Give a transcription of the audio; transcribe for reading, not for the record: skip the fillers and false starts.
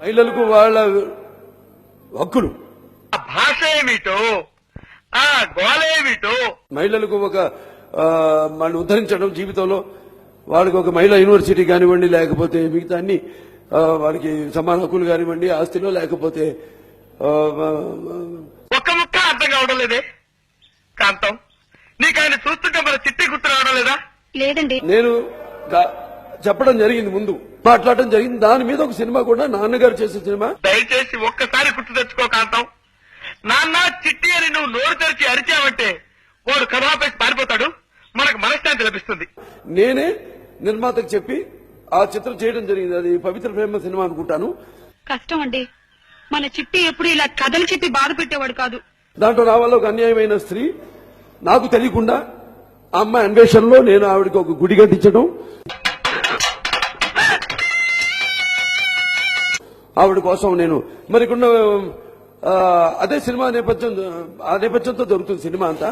మహిళలకు వాళ్ళ హక్కులు, భాష ఏమిటో, ఆ గోళ ఏమిటో, మహిళలకు ఒక వాళ్ళని ఉద్ధరించడం, జీవితంలో వాళ్ళకి ఒక మహిళా యూనివర్సిటీ కానివ్వండి, లేకపోతే మిగతా అన్ని వాళ్ళకి సమాన హక్కులు కానివ్వండి, ఆస్తిలో లేకపోతే ఒక్క ముక్క అర్థం కావడం లేదే. కాంతం, నీకు ఆయన చూస్తుంటే మన చిట్టి గుర్తు రావడం లేదా? లేదండి. నేను చెప్పడం జరిగింది, ముందు మాట్లాడటం జరిగింది. దాని మీద ఒక సినిమా కూడా నాన్నగారు చేసే సినిమా. దయచేసి ఒక్కసారి గుర్తు తెచ్చుకో కాంతం. నాన్న చిట్టి అని నువ్వు నోరు తెరిచి అరిచావంటే వాడు కథాపేసి పారిపోతాడు, మనకు మనశ్శాంతి లభిస్తుంది. నేనే నిర్మాతకు చెప్పి ఆ చిత్రం చేయడం జరిగింది. అది పవిత్ర ప్రేమ సినిమా అనుకుంటాను. కష్టం అండి, మన చిట్టి ఎప్పుడు ఇలా కథలు చెప్పి బాధ పెట్టేవాడు కాదు. దాంట్లో నా వల్ల ఒక అన్యాయమైన స్త్రీ, నాకు తెలియకుండా ఆ అమ్మాయి అన్వేషణలో నేను ఆవిడకి ఒక గుడి కట్టించడం, ఆవిడ కోసం నేను మరికొన్న అదే సినిమా నేపథ్యంతో దొరుకుతుంది సినిమా అంతా.